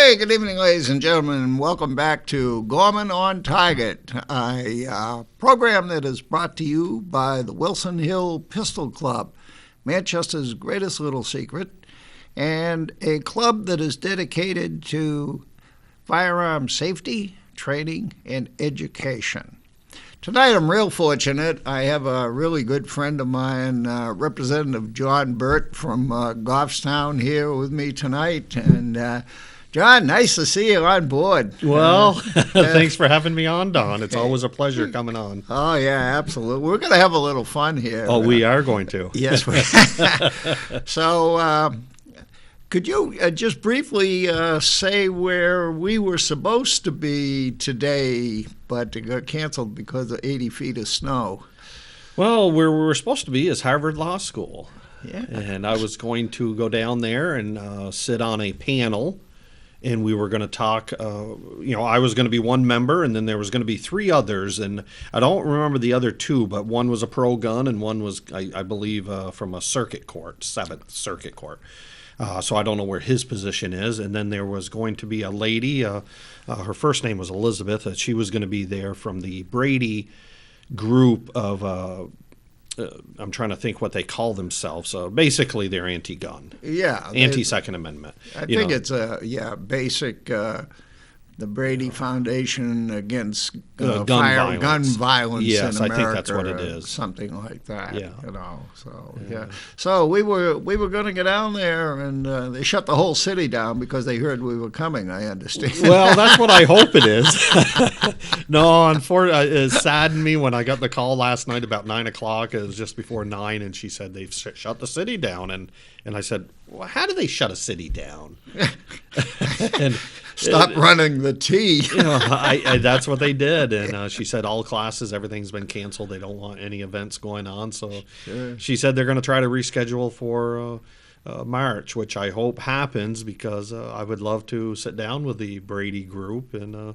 Hey, good evening, ladies and gentlemen, and welcome back to Gorman on Target, a program that is brought to you by the Wilson Hill Pistol Club, Manchester's greatest little secret, and a club that is dedicated to firearm safety, training, and education. Tonight, I'm real fortunate. I have a really good friend of mine, Representative John Burt from Goffstown, here with me tonight, and John, nice to see you on board. Well, thanks for having me on, Don. It's always a pleasure coming on. Oh, yeah, absolutely. We're going to have a little fun here. Oh, we are going to. Yes. So, could you just briefly say where we were supposed to be today, but it got canceled because of 80 feet of snow? Well, where we were supposed to be is Harvard Law School. Yeah. And I was going to go down there and sit on a panel. And we were going to talk, I was going to be one member, and then there was going to be three others. And I don't remember the other two, but one was a pro-gun, and one was, I believe, from a circuit court, 7th Circuit Court. So I don't know where his position is. And then there was going to be a lady, her first name was Elizabeth. She was going to be there from the Brady group of I'm trying to think what they call themselves. Basically, they're anti-gun. Yeah. Anti-Second Amendment. I think it's basic, the Brady Foundation against gun violence yes, in America. I think that's what it is. Something like that. Yeah. Yeah. So we were going to get down there, and they shut the whole city down because they heard we were coming, I understand. Well, that's what I hope it is. No, unfortunately, it saddened me when I got the call last night about 9 o'clock. It was just before 9, and she said they've shut the city down. And I said, well, how do they shut a city down? And Stop running the T. That's what they did. And she said all classes, everything's been canceled. They don't want any events going on. So she said they're going to try to reschedule for March, which I hope happens because I would love to sit down with the Brady group and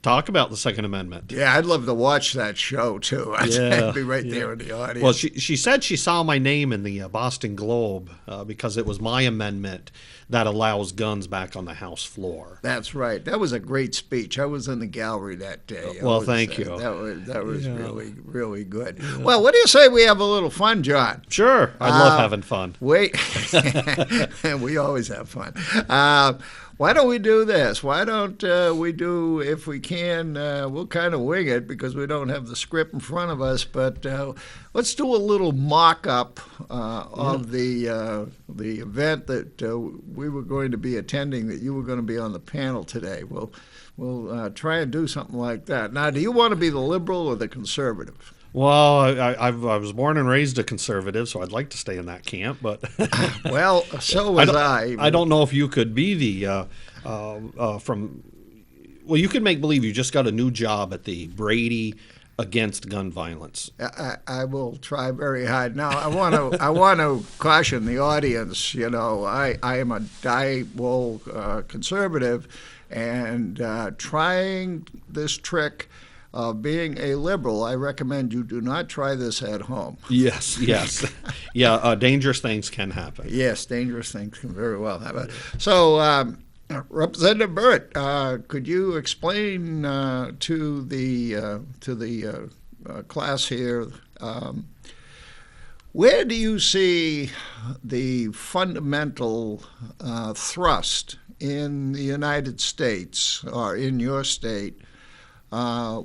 talk about the Second Amendment. Yeah, I'd love to watch that show, too. I'd be right there in the audience. Well, she said she saw my name in the Boston Globe because it was my amendment that allows guns back on the House floor. That's right. That was a great speech. I was in the gallery that day. Well, thank you. That was really, really good. Yeah. Well, what do you say we have a little fun, John? Sure. I love having fun. We always have fun. Why don't we do this? Why don't we do, if we can, we'll kind of wing it because we don't have the script in front of us, but let's do a little mock-up of the event that we were going to be attending, that you were going to be on the panel today. We'll try and do something like that. Now, do you want to be the liberal or the conservative? Well, I was born and raised a conservative, so I'd like to stay in that camp. But well, so was I. I don't know if you could be the Well, you could make believe you just got a new job at the Brady against gun violence. I will try very hard. Now, I want to caution the audience. I am a die-wool conservative, and trying this trick of being a liberal, I recommend you do not try this at home. Yes. Yeah, dangerous things can happen. Yes, dangerous things can very well happen. So, Representative Burt, could you explain to the class here, where do you see the fundamental thrust in the United States or in your state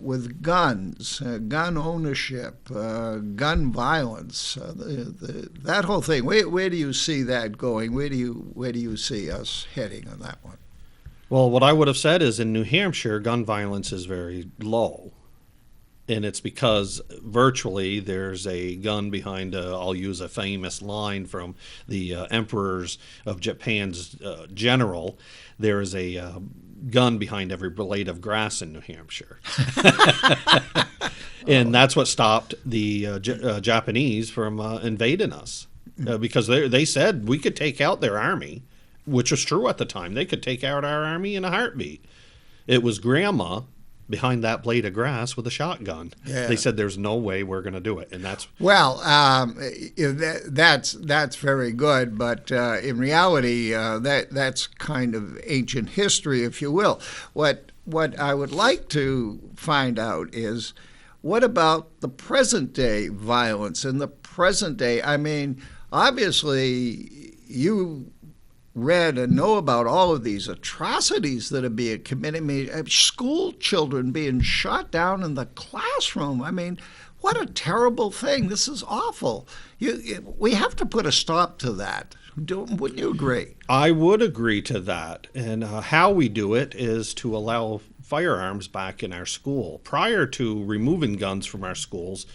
with guns, gun ownership, gun violence, that whole thing? Where do you see that going? Where do you see us heading on that one? Well, what I would have said is in New Hampshire, gun violence is very low. And it's because virtually there's a gun behind, I'll use a famous line from the emperors of Japan's general, there is a gun behind every blade of grass in New Hampshire. And that's what stopped the Japanese from invading us. Because they said we could take out their army, which was true at the time. They could take out our army in a heartbeat. It was grandma behind that blade of grass with a shotgun. Yeah. They said there's no way we're going to do it, and that's Well, that's very good, but in reality, that's kind of ancient history, if you will. What I would like to find out is, what about the present day violence in the present day? I mean, obviously, you read and know about all of these atrocities that are being committed. I mean, school children being shot down in the classroom. I mean, what a terrible thing. This is awful. We have to put a stop to that. Wouldn't you agree? I would agree to that. And how we do it is to allow firearms back in our school. Prior to removing guns from our schools,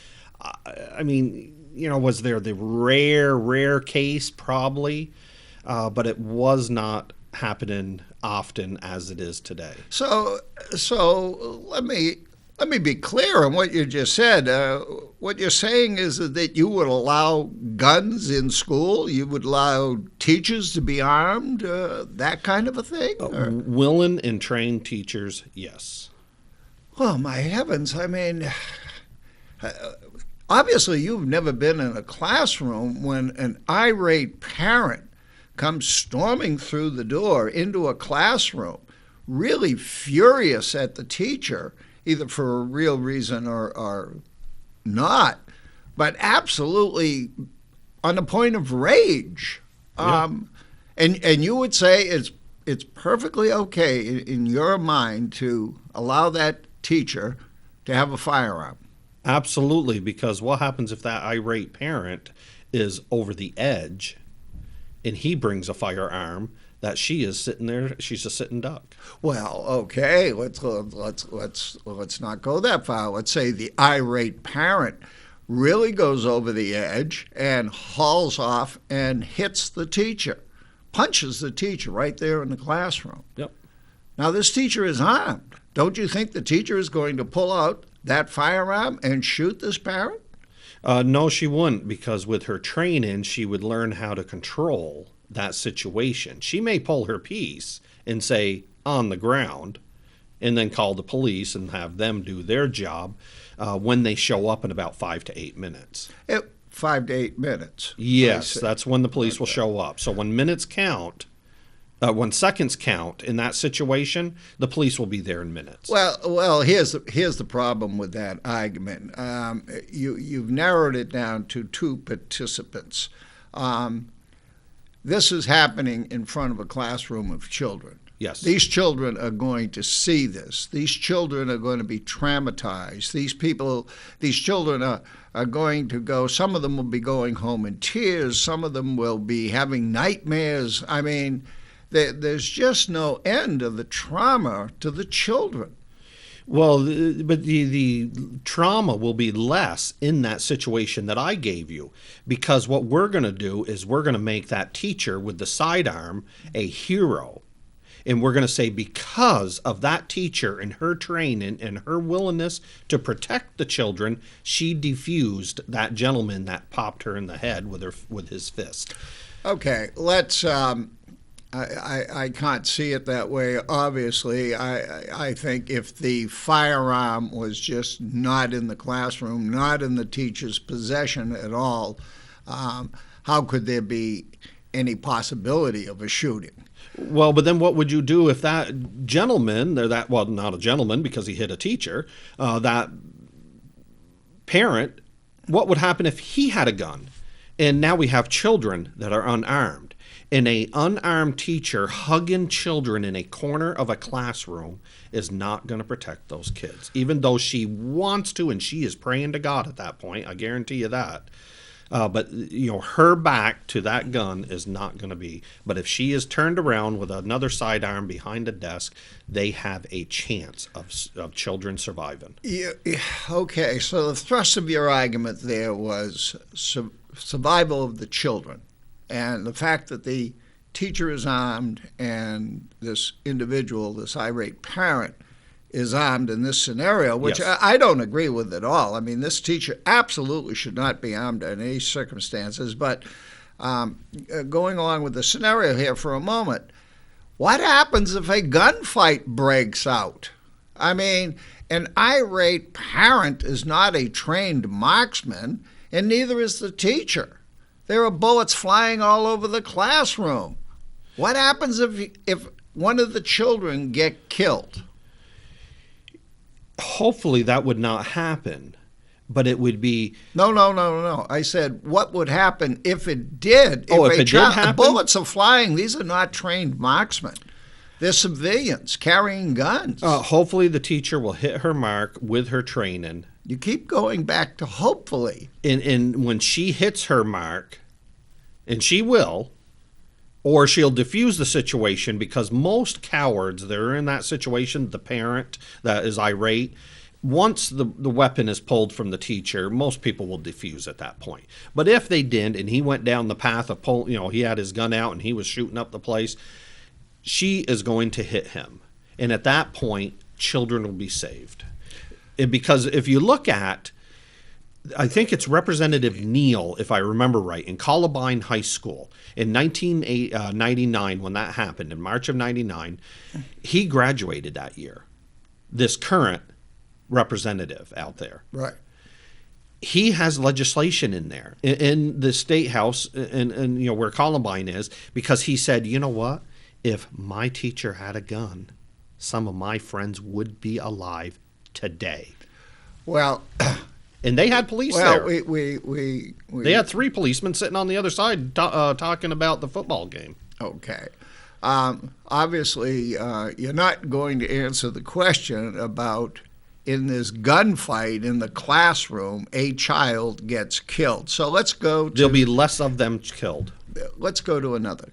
I mean, was there the rare case? Probably. But it was not happening often as it is today. So let me be clear on what you just said. What you're saying is that you would allow guns in school? You would allow teachers to be armed? That kind of a thing? Willing and trained teachers, yes. Oh, my heavens. I mean, obviously you've never been in a classroom when an irate parent comes storming through the door into a classroom, really furious at the teacher, either for a real reason or not, but absolutely on the point of rage. Yeah. And you would say it's perfectly okay in your mind to allow that teacher to have a firearm. Absolutely, because what happens if that irate parent is over the edge and he brings a firearm that she is sitting there, she's a sitting duck? Well, okay, let's not go that far. Let's say the irate parent really goes over the edge and hauls off and hits the teacher, punches the teacher right there in the classroom. Yep. Now, this teacher is armed. Don't you think the teacher is going to pull out that firearm and shoot this parent? No, she wouldn't, because with her training, she would learn how to control that situation. She may pull her piece and say, on the ground, and then call the police and have them do their job when they show up in about 5 to 8 minutes. 5 to 8 minutes. Yes, that's when the police will show up. So when minutes count, when seconds count in that situation, the police will be there in minutes. Well, here's the problem with that argument. You've narrowed it down to 2 participants. This is happening in front of a classroom of children. Yes. These children are going to see this. These children are going to be traumatized. These children are going to go, some of them will be going home in tears. Some of them will be having nightmares. I mean, there's just no end of the trauma to the children. Well, but the trauma will be less in that situation that I gave you, because what we're going to do is we're going to make that teacher with the sidearm a hero. And we're going to say, because of that teacher and her training and her willingness to protect the children, she defused that gentleman that popped her in the head with his fist. Okay, let's. I can't see it that way. Obviously, I think if the firearm was just not in the classroom, not in the teacher's possession at all, how could there be any possibility of a shooting? Well, but then what would you do if that gentleman, not a gentleman because he hit a teacher, that parent, what would happen if he had a gun? And now we have children that are unarmed. And an unarmed teacher hugging children in a corner of a classroom is not going to protect those kids, even though she wants to, and she is praying to God at that point. I guarantee you that. But her back to that gun is not going to be. But if she is turned around with another sidearm behind a desk, they have a chance of children surviving. Yeah, okay, so the thrust of your argument there was survival of the children. And the fact that the teacher is armed and this individual, this irate parent, is armed in this scenario, which Yes. I don't agree with at all. I mean, this teacher absolutely should not be armed in any circumstances. But going along with the scenario here for a moment, what happens if a gunfight breaks out? I mean, an irate parent is not a trained marksman, and neither is the teacher. There are bullets flying all over the classroom. What happens if one of the children get killed? Hopefully that would not happen, but it would be... No. I said, what would happen if it did? Oh, if it did happen? Bullets are flying. These are not trained marksmen. They're civilians carrying guns. Hopefully the teacher will hit her mark with her training. You keep going back to hopefully. And when she hits her mark, and she will, or she'll diffuse the situation, because most cowards that are in that situation, the parent that is irate, once the weapon is pulled from the teacher, most people will diffuse at that point. But if they didn't, and he went down the path of he had his gun out and he was shooting up the place, she is going to hit him. And at that point, children will be saved. Because if you look at, I think it's Representative Neal, if I remember right, in Columbine High School in 1999, when that happened, in March of 99, he graduated that year. This current representative out there. Right. He has legislation in there, in the State House, and where Columbine is, because he said, you know what? If my teacher had a gun, some of my friends would be alive today. Well, and they had police there. They had 3 policemen sitting on the other side talking about the football game. Okay. Obviously, you're not going to answer the question about, in this gunfight in the classroom, a child gets killed. So let's go to... There'll be less of them killed. Let's go to another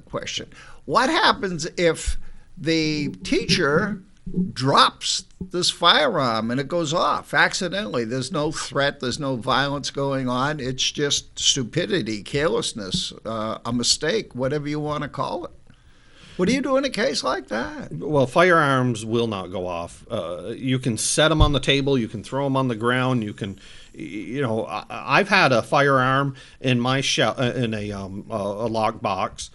question. What happens if the teacher drops this firearm and it goes off accidentally? There's no threat, there's no violence going on. It's just stupidity, carelessness, a mistake, whatever you want to call it. What do you do in a case like that? Well, firearms will not go off. You can set them on the table, you can throw them on the ground, you can, I've had a firearm in my in a lock box.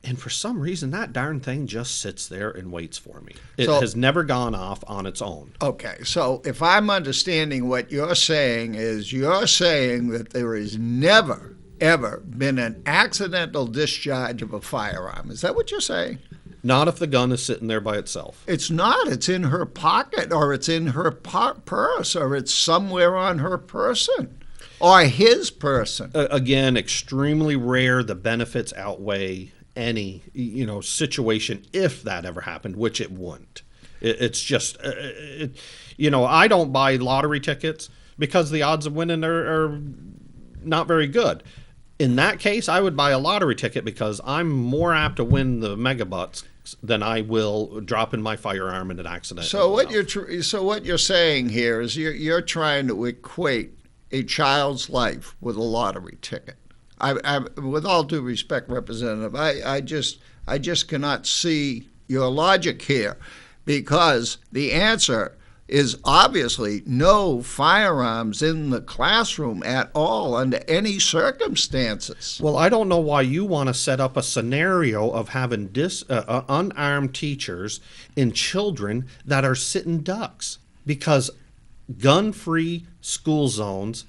And for some reason, that darn thing just sits there and waits for me. It has never gone off on its own. Okay, so if I'm understanding what you're saying is, you're saying that there has never, ever been an accidental discharge of a firearm. Is that what you're saying? Not if the gun is sitting there by itself. It's not. It's in her pocket, or it's in her purse, or it's somewhere on her person, or his person. Again, extremely rare. The benefits outweigh any situation if that ever happened, which it wouldn't. It's just I don't buy lottery tickets because the odds of winning are not very good. In that case, I would buy a lottery ticket because I'm more apt to win the megabucks than I will drop in my firearm in an accident. So what you're saying here is you're trying to equate a child's life with a lottery ticket. I, with all due respect, Representative, I just cannot see your logic here, because the answer is obviously no firearms in the classroom at all under any circumstances. Well, I don't know why you want to set up a scenario of having unarmed teachers and children that are sitting ducks, because gun-free school zones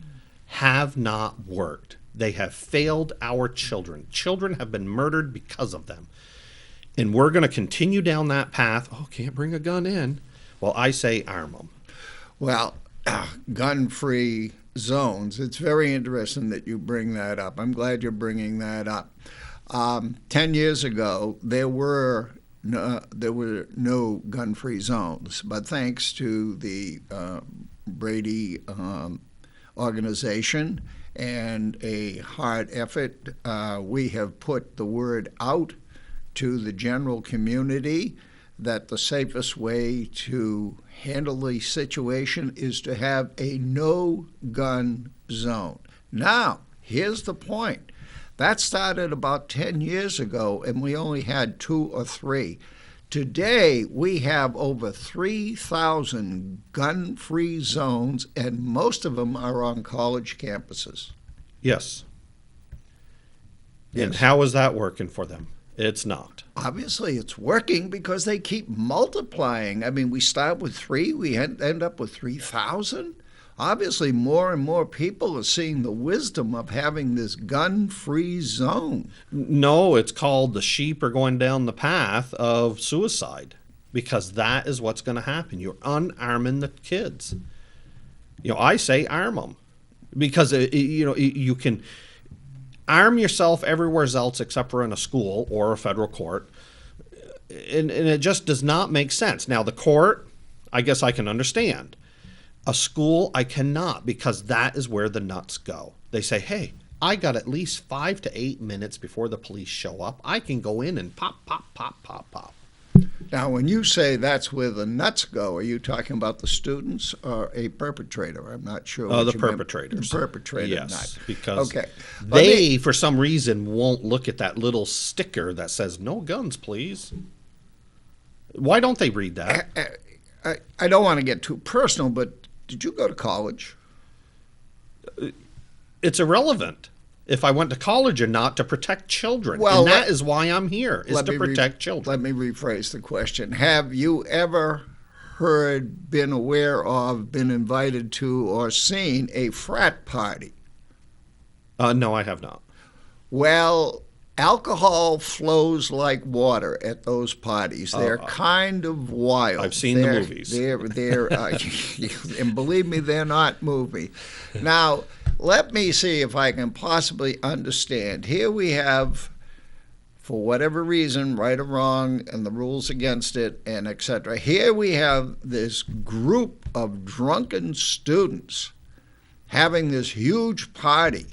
have not worked. They have failed our children. Children have been murdered because of them. And we're going to continue down that path. Oh, can't bring a gun in. Well, I say arm them. Well, gun-free zones, it's very interesting that you bring that up. I'm glad you're bringing that up. 10 years ago, there were no gun-free zones, but thanks to the Brady organization and a hard effort, we have put the word out to the general community that the safest way to handle the situation is to have a no-gun zone. Now, here's the point. That started about 10 years ago, and we only had 2 or 3. Today, we have over 3,000 gun-free zones, and most of them are on college campuses. Yes. And how is that working for them? It's not. Obviously, it's working because they keep multiplying. I mean, we start with 3, we end up with 3,000. Obviously, more and more people are seeing the wisdom of having this gun-free zone. No, it's called the sheep are going down the path of suicide, because that is what's going to happen. You're unarming the kids. I say arm them, because you can arm yourself everywhere else except for in a school or a federal court, and it just does not make sense. Now, the court, I guess I can understand. A school, I cannot, because that is where the nuts go. They say, hey, I got at least 5 to 8 minutes before the police show up. I can go in and pop, pop, pop, pop, pop. Now, when you say that's where the nuts go, are you talking about the students or a perpetrator? I'm not sure. The perpetrators. The perpetrator yes, nut. Because okay. they, for some reason, won't look at that little sticker that says, no guns, please. Why don't they read that? I don't want to get too personal, but did you go to college? It's irrelevant if I went to college or not to protect children. Well, and that is why I'm here, is to protect children. Let me rephrase the question. Have you ever heard, been aware of, been invited to, or seen a frat party? No, I have not. Well, alcohol flows like water at those parties. They're kind of wild. I've seen the movies. They're and believe me, they're not movie. Now, let me see if I can possibly understand. Here we have, for whatever reason, right or wrong, and the rules against it, and etc. Here we have this group of drunken students having this huge party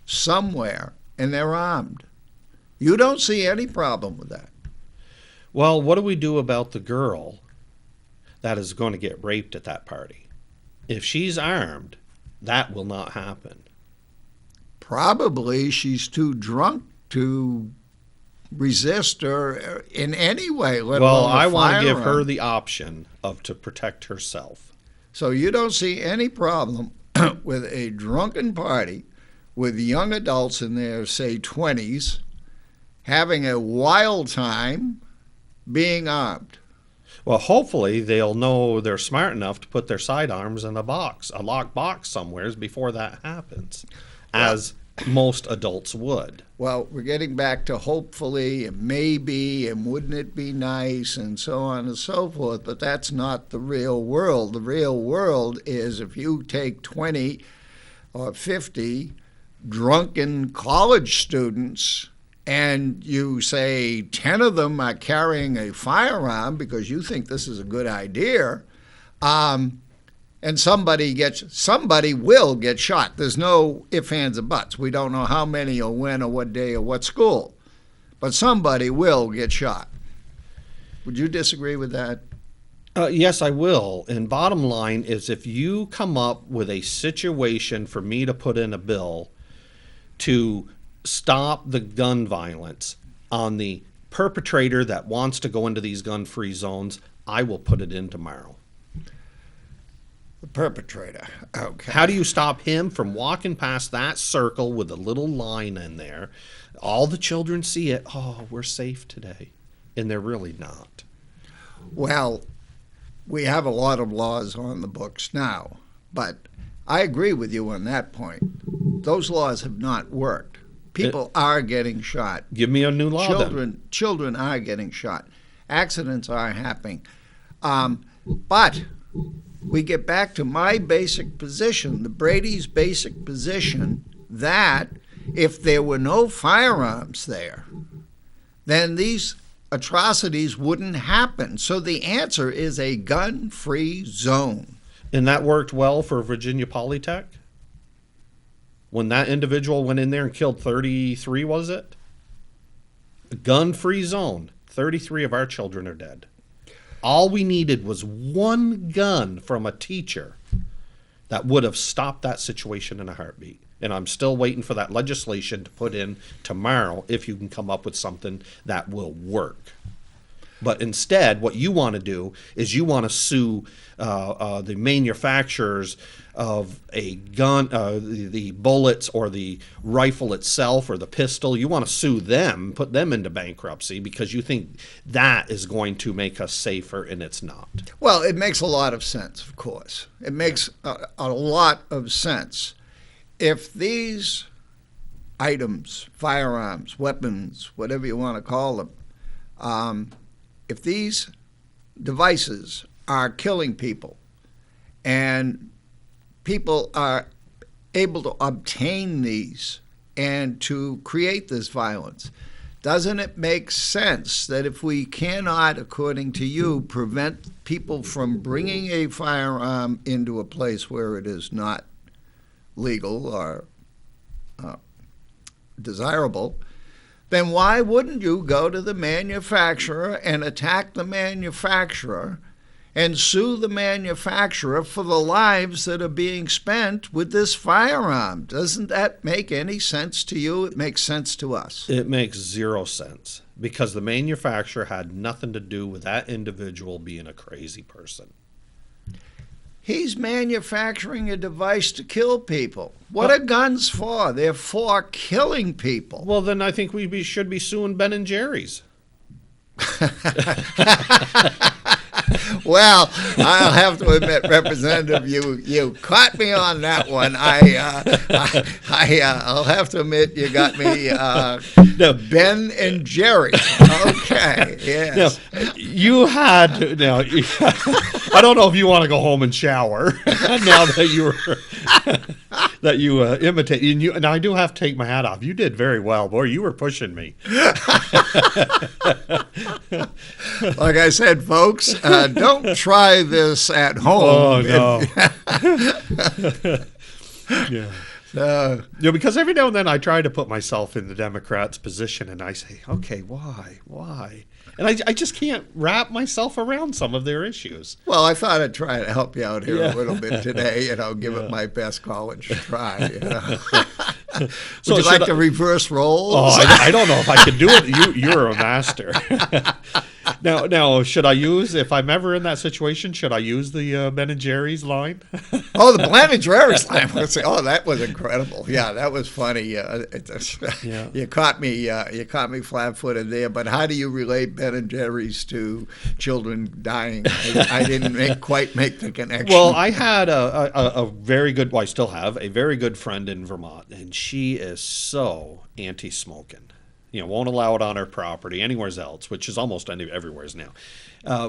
somewhere, and they're armed. You don't see any problem with that. Well, what do we do about the girl that is going to get raped at that party? If she's armed, that will not happen. Probably she's too drunk to resist or in any way. Well, I want to give her the option to protect herself. So you don't see any problem with a drunken party with young adults in their, say, 20s, having a wild time, being armed. Well, hopefully they'll know they're smart enough to put their sidearms in a locked box somewhere before that happens, as most adults would. Well, we're getting back to hopefully and maybe and wouldn't it be nice and so on and so forth, but that's not the real world. The real world is if you take 20 or 50 drunken college students and you say 10 of them are carrying a firearm because you think this is a good idea, and somebody will get shot. There's no ifs, ands, or buts. We don't know how many or when or what day or what school, but somebody will get shot. Would you disagree with that? Yes, I will. And bottom line is, if you come up with a situation for me to put in a bill to stop the gun violence on the perpetrator that wants to go into these gun-free zones, I will put it in tomorrow. The perpetrator. Okay. How do you stop him from walking past that circle with a little line in there? All the children see it. Oh, we're safe today. And they're really not. Well, we have a lot of laws on the books now, but I agree with you on that point. Those laws have not worked. People are getting shot. Give me a new law then. Children are getting shot. Accidents are happening. But we get back to my basic position, the Brady's basic position, that if there were no firearms there, then these atrocities wouldn't happen. So the answer is a gun-free zone. And that worked well for Virginia Polytech? When that individual went in there and killed 33, was it? A gun-free zone. 33 of our children are dead. All we needed was one gun from a teacher that would have stopped that situation in a heartbeat. And I'm still waiting for that legislation to put in tomorrow if you can come up with something that will work. But instead, what you want to do is you want to sue the manufacturers of a gun, the bullets or the rifle itself or the pistol. You want to sue them, put them into bankruptcy because you think that is going to make us safer, and it's not. Well, it makes a lot of sense, of course. It makes a lot of sense. If these items, firearms, weapons, whatever you want to call them, if these devices are killing people and people are able to obtain these and to create this violence, doesn't it make sense that if we cannot, according to you, prevent people from bringing a firearm into a place where it is not legal or desirable, then why wouldn't you go to the manufacturer and attack the manufacturer and sue the manufacturer for the lives that are being spent with this firearm? Doesn't that make any sense to you? It makes sense to us. It makes zero sense because the manufacturer had nothing to do with that individual being a crazy person. He's manufacturing a device to kill people. What are guns for? They're for killing people. Well, then I think we should be suing Ben and Jerry's. Well, I'll have to admit, Representative, you caught me on that one. I'll have to admit you got me. No. Ben and Jerry. Okay, yes. Now, you had to, now. I don't know if you want to go home and shower now that you were imitate. And I do have to take my hat off. You did very well, boy. You were pushing me. Like I said, folks, don't try this at home. Oh, no. Yeah. Because every now and then I try to put myself in the Democrats' position and I say, okay, why? And I just can't wrap myself around some of their issues. Well, I thought I'd try to help you out here a little bit today, give it my best college try. So Would you like to reverse roles? Oh, I don't know if I could do it. You're a master. Now, should I use, if I'm ever in that situation, should I use the Ben and Jerry's line? Oh, the Ben and Jerry's line. Oh, that was incredible. Yeah, that was funny. You caught me flat-footed there. But how do you relate Ben and Jerry's to children dying? I didn't quite make the connection. Well, I had a very good, well, I still have a very good friend in Vermont, and she is so anti-smoking. Won't allow it on her property, anywhere else, which is almost everywhere now.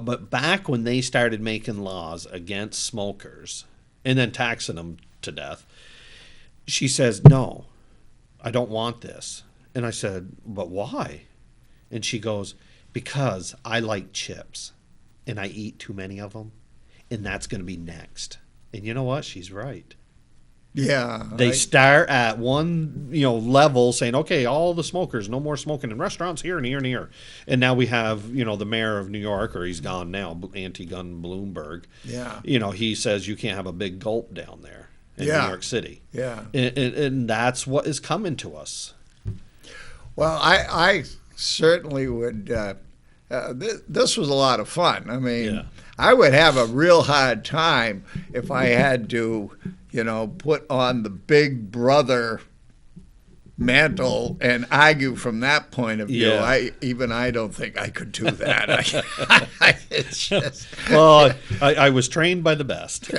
But back when they started making laws against smokers and then taxing them to death, she says, no, I don't want this. And I said, but why? And she goes, because I like chips and I eat too many of them, and that's going to be next. And you know what? She's right. Yeah. They start at one, level saying, okay, all the smokers, no more smoking in restaurants here and here and here. And now we have, the mayor of New York, or he's gone now, anti-gun Bloomberg. Yeah. He says you can't have a big gulp down there in New York City. Yeah. And that's what is coming to us. Well, I certainly would. This was a lot of fun. I mean, I would have a real hard time if I had to, put on the big brother mantle and argue from that point of view. Yeah. I don't think I could do that. It's just... Well, I was trained by the best.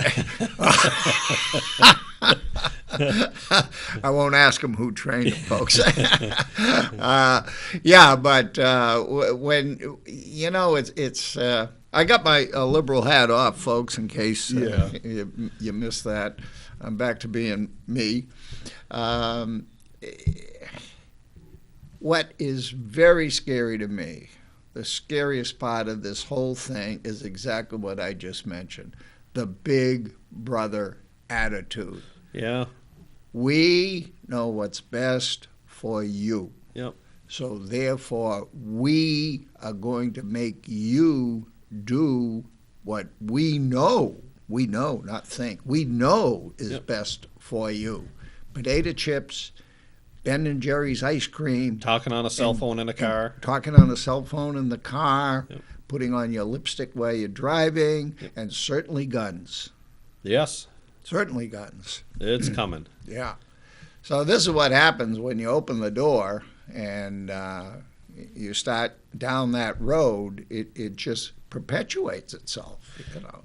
I won't ask them who trained them, folks. But when it's I got my liberal hat off, folks, in case you missed that. I'm back to being me. What is very scary to me, the scariest part of this whole thing, is exactly what I just mentioned, the big brother attitude. Yeah. We know what's best for you. Yep. So therefore, we are going to make you do what we know, not think, we know is best for you. Potato chips, Ben and Jerry's ice cream, Talking on a cell phone in a car. talking on a cell phone in the car, Yep. putting on your lipstick while you're driving, Yep. and certainly guns. Yes, Certainly guns. it's coming. Yeah. So this is what happens when you open the door and you start down that road. It just perpetuates itself.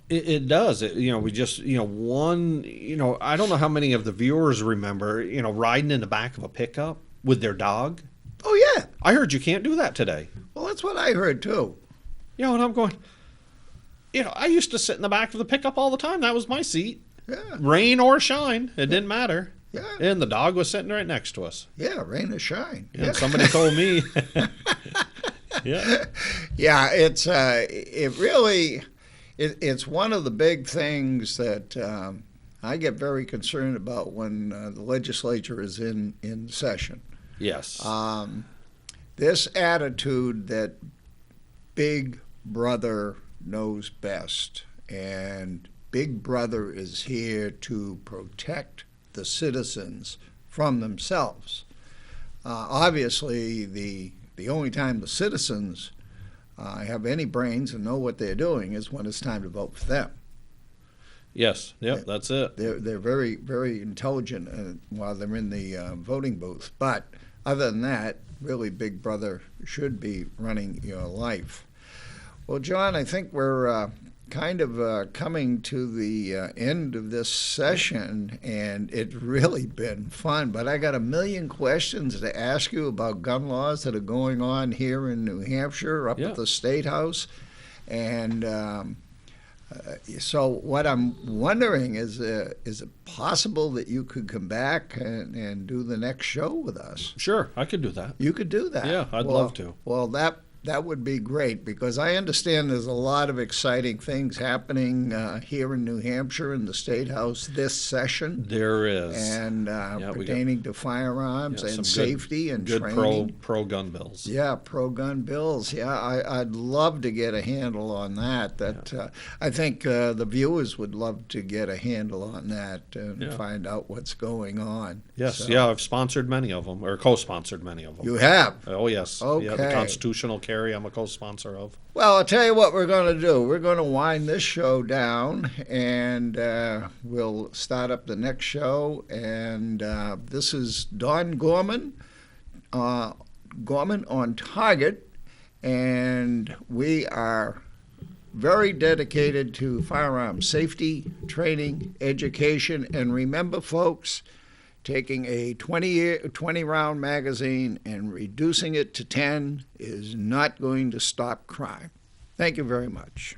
It does. We just, I don't know how many of the viewers remember, riding in the back of a pickup with their dog. Oh, yeah. I heard you can't do that today. Well, that's what I heard, too. And I'm going, I used to sit in the back of the pickup all the time. That was my seat. Yeah. Rain or shine. It didn't matter. Yeah. And the dog was sitting right next to us. Yeah, rain or shine. And somebody told me. Yeah. Yeah, it's it's one of the big things that I get very concerned about when the legislature is in session. Yes. This attitude that Big Brother knows best, and Big Brother is here to protect the citizens from themselves. Obviously, the only time the citizens have any brains and know what they're doing is when it's time to vote for them. Yes. Yep. That's it. They're very, very intelligent while they're in the voting booth. But other than that, really, Big Brother should be running your life. Well, John, I think we're kind of coming to the end of this session, and it's really been fun. But I got a million questions to ask you about gun laws that are going on here in New Hampshire, up at the State House. And so what I'm wondering is it possible that you could come back and do the next show with us? Sure, I could do that. You could do that? Yeah, I'd love to. Well, that would be great, because I understand there's a lot of exciting things happening here in New Hampshire in the State House this session. There is. And pertaining to firearms and safety and training. Good pro-gun bills. Yeah, pro-gun bills. Yeah, I'd love to get a handle on that. I think the viewers would love to get a handle on that and find out what's going on. Yes, I've sponsored many of them, or co-sponsored many of them. You have? Oh, yes. Okay. Yeah, the constitutional carry I'm a co-sponsor of. Well, I'll tell you what we're going to do. We're going to wind this show down, and we'll start up the next show. And this is Don Gorman, Gorman on Target, and we are very dedicated to firearm safety, training, education. And remember, folks, taking a 20-round magazine and reducing it to 10 is not going to stop crime. Thank you very much.